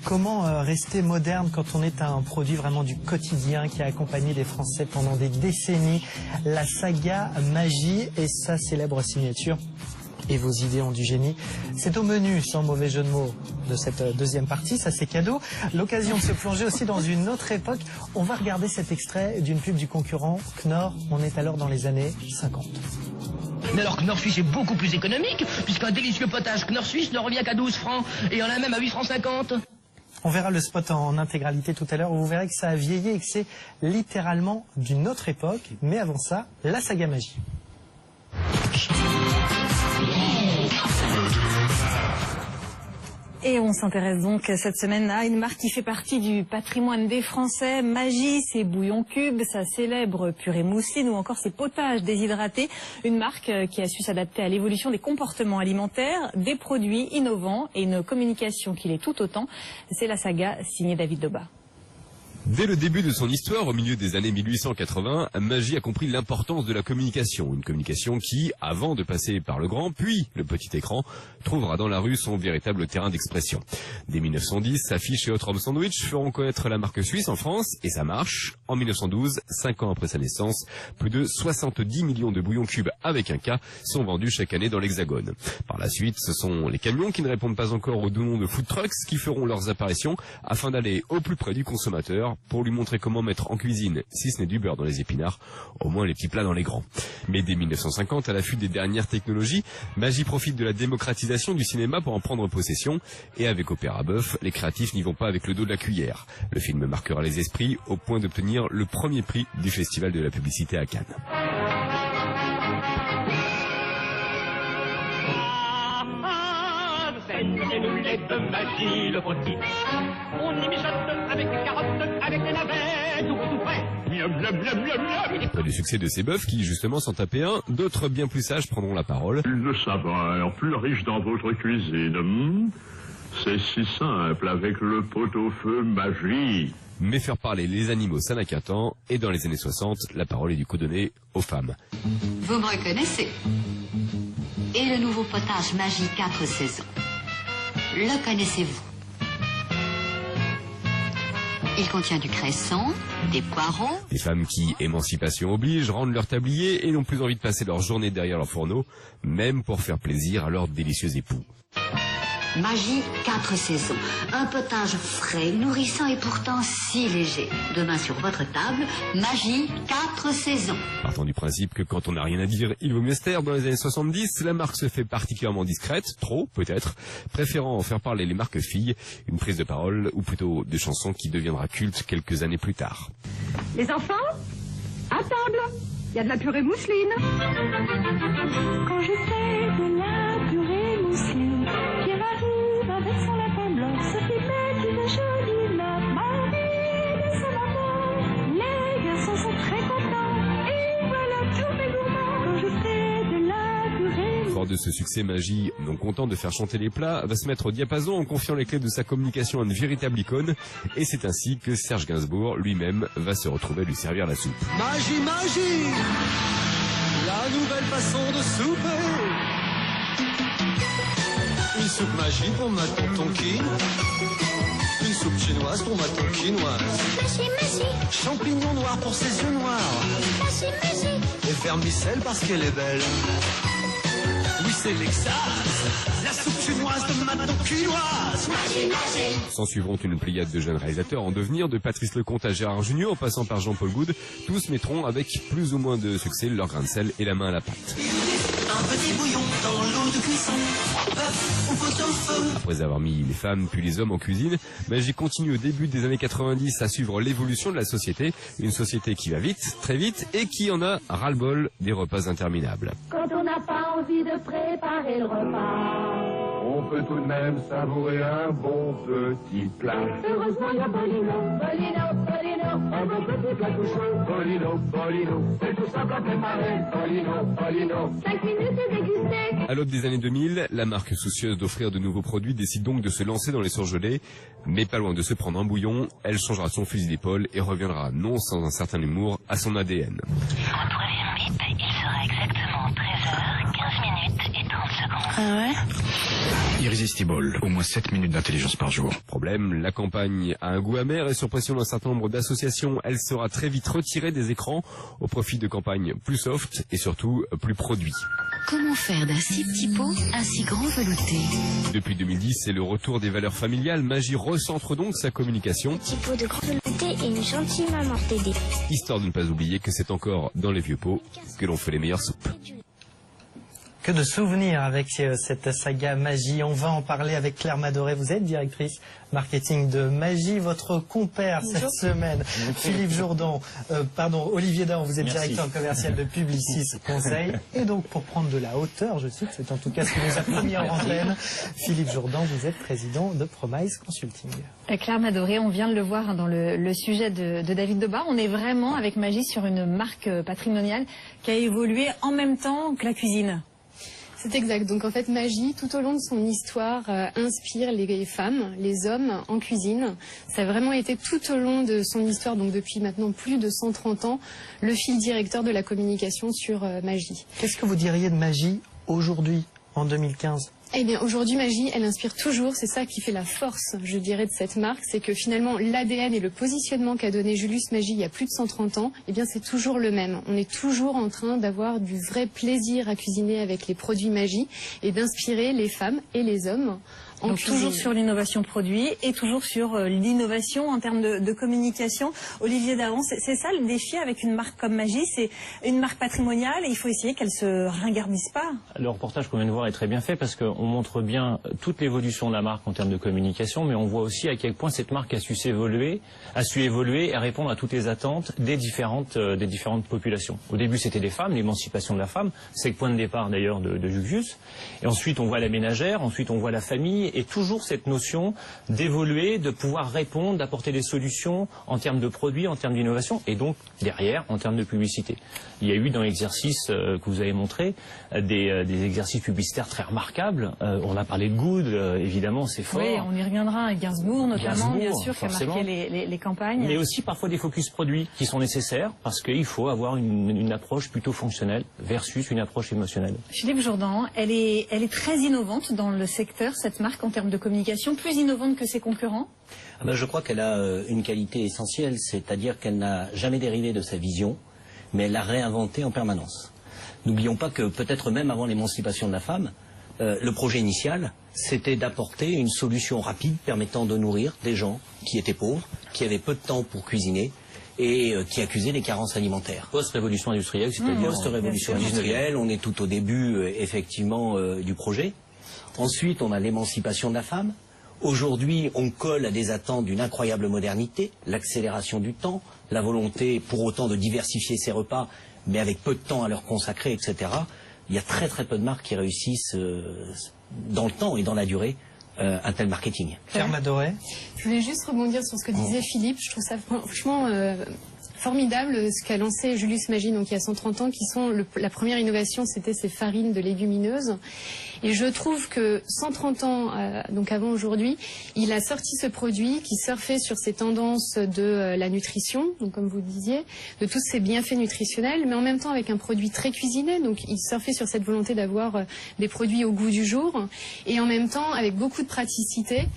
Comment rester moderne quand on est un produit vraiment du quotidien qui a accompagné les Français pendant des décennies? La saga Magie et sa célèbre signature. Et vos idées ont du génie. C'est au menu, sans mauvais jeu de mots, de cette deuxième partie, ça c'est cadeau. L'occasion de se plonger aussi dans une autre époque. On va regarder cet extrait d'une pub du concurrent Knorr. On est alors dans les années 50. Mais alors Knorr Suisse est beaucoup plus économique, puisqu'un délicieux potage Knorr Suisse ne revient qu'à 12 francs, et en a même à 8 francs 50. On verra le spot en intégralité tout à l'heure, où vous verrez que ça a vieilli et que c'est littéralement d'une autre époque. Mais avant ça, la saga Magie. Et on s'intéresse donc cette semaine à une marque qui fait partie du patrimoine des Français. Magie, ses bouillons cubes, sa célèbre purée mousseline ou encore ses potages déshydratés. Une marque qui a su s'adapter à l'évolution des comportements alimentaires, des produits innovants et une communication qui l'est tout autant. C'est la saga signée David Doba. Dès le début de son histoire, au milieu des années 1880, Magie a compris l'importance de la communication. Une communication qui, avant de passer par le grand, puis le petit écran, trouvera dans la rue son véritable terrain d'expression. Dès 1910, Affiche et autres hommes sandwich feront connaître la marque suisse en France, et ça marche. En 1912, 5 ans après sa naissance, plus de 70 millions de bouillons cubes avec un K sont vendus chaque année dans l'Hexagone. Par la suite, ce sont les camions qui ne répondent pas encore au doux nom de food trucks qui feront leurs apparitions afin d'aller au plus près du consommateur pour lui montrer comment mettre en cuisine, si ce n'est du beurre dans les épinards, au moins les petits plats dans les grands. Mais dès 1950, à l'affût des dernières technologies, Magie profite de la démocratisation du cinéma pour en prendre possession, et avec Opéra Bœuf, les créatifs n'y vont pas avec le dos de la cuillère. Le film marquera les esprits au point d'obtenir le premier prix du Festival de la publicité à Cannes. C'est le lait de Magie, le rôti. On y mijote avec des carottes, avec des navets, tout frais. Miam, miam, miam, miam, miam. Après le succès de ces bœufs qui, justement, s'en tapaient un, d'autres bien plus sages prendront la parole. Une saveur plus riche dans votre cuisine. C'est si simple avec le pot-au-feu Magie. Mais faire parler les animaux, ça n'a qu'un temps, et dans les années 60, la parole est du coup donnée aux femmes. Vous me reconnaissez? Et le nouveau potage Magie 4 saisons. Le connaissez-vous? Il contient du cresson, des poireaux. Des femmes qui, émancipation oblige, rendent leur tablier et n'ont plus envie de passer leur journée derrière leur fourneau, même pour faire plaisir à leurs délicieux époux. Magie 4 saisons. Un potage frais, nourrissant et pourtant si léger. Demain sur votre table, Magie 4 saisons. Partant du principe que quand on n'a rien à dire, il vaut mieux se taire, dans les années 70, la marque se fait particulièrement discrète, trop peut-être, préférant en faire parler les marques filles, une prise de parole, ou plutôt de chansons qui deviendra culte quelques années plus tard. Les enfants, à table, il y a de la purée mousseline. Quand je fais de la purée mousseline, Pierre arrive avec son lapin blanc, Sophie met une jolie nappe, Marie de sa maman. Les garçons sont très contents, et voilà tous mes gourmands. Quand je fais de la purée. Fort de ce succès, Magie, non content de faire chanter les plats, va se mettre au diapason en confiant les clés de sa communication à une véritable icône, et c'est ainsi que Serge Gainsbourg lui-même va se retrouver à lui servir la soupe. Magie, Magie, la nouvelle façon de souper. Une soupe Magie pour ma tontonquine. Une soupe chinoise pour ma tonquinoise. Magie, Magie. Champignons noirs pour ses yeux noirs. Magie, Magie. Et vermicelle parce qu'elle est belle. Oui, c'est l'extase, la soupe chinoise de ma tonquinoise. Magie, Magie. S'en suivront une pléiade de jeunes réalisateurs en devenir, de Patrice Lecomte à Gérard Jugnot, en passant par Jean-Paul Goude. Tous mettront avec plus ou moins de succès leur grain de sel et la main à la pâte. Un petit bouillon dans l'eau de cuisson. Après avoir mis les femmes puis les hommes en cuisine, Magie continue au début des années 90 à suivre l'évolution de la société. Une société qui va vite, très vite, et qui en a ras-le-bol des repas interminables. Quand on n'a pas envie de préparer le repas, On peut tout de même savourer un bon petit plat. heureusement il y a Bolino, Bolino, Bolino, un bon petit plat tout chaud. Bolino, Bolino, c'est tout simple à préparer. Bolino, Bolino. 5 minutes et dégusté. À l'aube des années 2000, la marque soucieuse d'offrir de nouveaux produits décide donc de se lancer dans les surgelés, mais pas loin de se prendre un bouillon, elle changera son fusil d'épaule et reviendra, non sans un certain humour, à son ADN. Au troisième bip, il sera exactement 13h, 15 minutes et 30 secondes. Ah ouais? Irresistible, au moins 7 minutes d'intelligence par jour. Problème, la campagne a un goût amer et sur pression d'un certain nombre d'associations, elle sera très vite retirée des écrans au profit de campagnes plus soft et surtout plus produits. Comment faire d'un si petit pot un si grand velouté? Depuis 2010, c'est le retour des valeurs familiales. Magie recentre donc sa communication. Petit pot de grand velouté et une gentille maman t'aider. Histoire de ne pas oublier que c'est encore dans les vieux pots que l'on fait les meilleures soupes. Que de souvenirs avec cette saga Magie. On va en parler avec Claire Madoré. Vous êtes directrice marketing de Magie. Votre compère cette semaine, Philippe Jourdan, Olivier Dahan, vous êtes directeur commercial de Publicis Conseil. Et donc, pour prendre de la hauteur, je cite, c'est en tout cas ce que nous a promis en antenne, Philippe Jourdan, vous êtes président de Promise Consulting. Claire Madoré, on vient de le voir dans le sujet de David Debar. On est vraiment avec Magie sur une marque patrimoniale qui a évolué en même temps que la cuisine. C'est exact. Donc en fait, Magie, tout au long de son histoire, inspire les femmes, les hommes en cuisine. Ça a vraiment été tout au long de son histoire, donc depuis maintenant plus de 130 ans, le fil directeur de la communication sur Magie. Qu'est-ce que vous diriez de Magie aujourd'hui, en 2015 ? Eh bien, aujourd'hui, Magie, elle inspire toujours. C'est ça qui fait la force, je dirais, de cette marque. C'est que finalement, l'ADN et le positionnement qu'a donné Julius Magie il y a plus de 130 ans, eh bien, c'est toujours le même. On est toujours en train d'avoir du vrai plaisir à cuisiner avec les produits Magie et d'inspirer les femmes et les hommes. Donc toujours sur l'innovation produit et toujours sur l'innovation en termes de communication. Olivier Dahan, c'est ça le défi avec une marque comme Magie, c'est une marque patrimoniale et il faut essayer qu'elle se ringardise pas. Le reportage qu'on vient de voir est très bien fait parce qu'on montre bien toute l'évolution de la marque en termes de communication, mais on voit aussi à quel point cette marque a su évoluer et répondre à toutes les attentes des différentes populations. Au début, c'était les femmes, l'émancipation de la femme, c'est le point de départ d'ailleurs de Julius. Et ensuite, on voit la ménagère, ensuite on voit la famille. Et toujours cette notion d'évoluer, de pouvoir répondre, d'apporter des solutions en termes de produits, en termes d'innovation, et donc derrière en termes de publicité. Il y a eu dans l'exercice que vous avez montré des exercices publicitaires très remarquables. On a parlé de Good, évidemment, c'est fort. Oui, on y reviendra, Gainsbourg notamment, bien sûr, qui a marqué les campagnes. Mais aussi parfois des focus produits qui sont nécessaires parce qu'il faut avoir une approche plutôt fonctionnelle versus une approche émotionnelle. Philippe Jourdan, elle est très innovante dans le secteur, cette marque, en termes de communication, plus innovante que ses concurrents? Je crois qu'elle a une qualité essentielle, c'est-à-dire qu'elle n'a jamais dérivé de sa vision, mais elle l'a réinventée en permanence. N'oublions pas que peut-être même avant l'émancipation de la femme, le projet initial, c'était d'apporter une solution rapide permettant de nourrir des gens qui étaient pauvres, qui avaient peu de temps pour cuisiner et qui accusaient des carences alimentaires. Post-révolution industrielle, c'est-à-dire post-révolution industrielle, on est tout au début effectivement du projet. Ensuite, on a l'émancipation de la femme. Aujourd'hui, on colle à des attentes d'une incroyable modernité, l'accélération du temps, la volonté pour autant de diversifier ses repas, mais avec peu de temps à leur consacrer, etc. Il y a très très peu de marques qui réussissent dans le temps et dans la durée un tel marketing. Claire Madoré. Je voulais juste rebondir sur ce que disait Philippe. Je trouve ça franchement formidable ce qu'a lancé Julius Magie, donc il y a 130 ans, qui sont la première innovation, c'était ces farines de légumineuses. Et je trouve que 130 ans, donc avant aujourd'hui, il a sorti ce produit qui surfait sur ces tendances de la nutrition, donc comme vous disiez, de tous ces bienfaits nutritionnels, mais en même temps avec un produit très cuisiné, donc il surfait sur cette volonté d'avoir des produits au goût du jour, et en même temps avec beaucoup de praticité.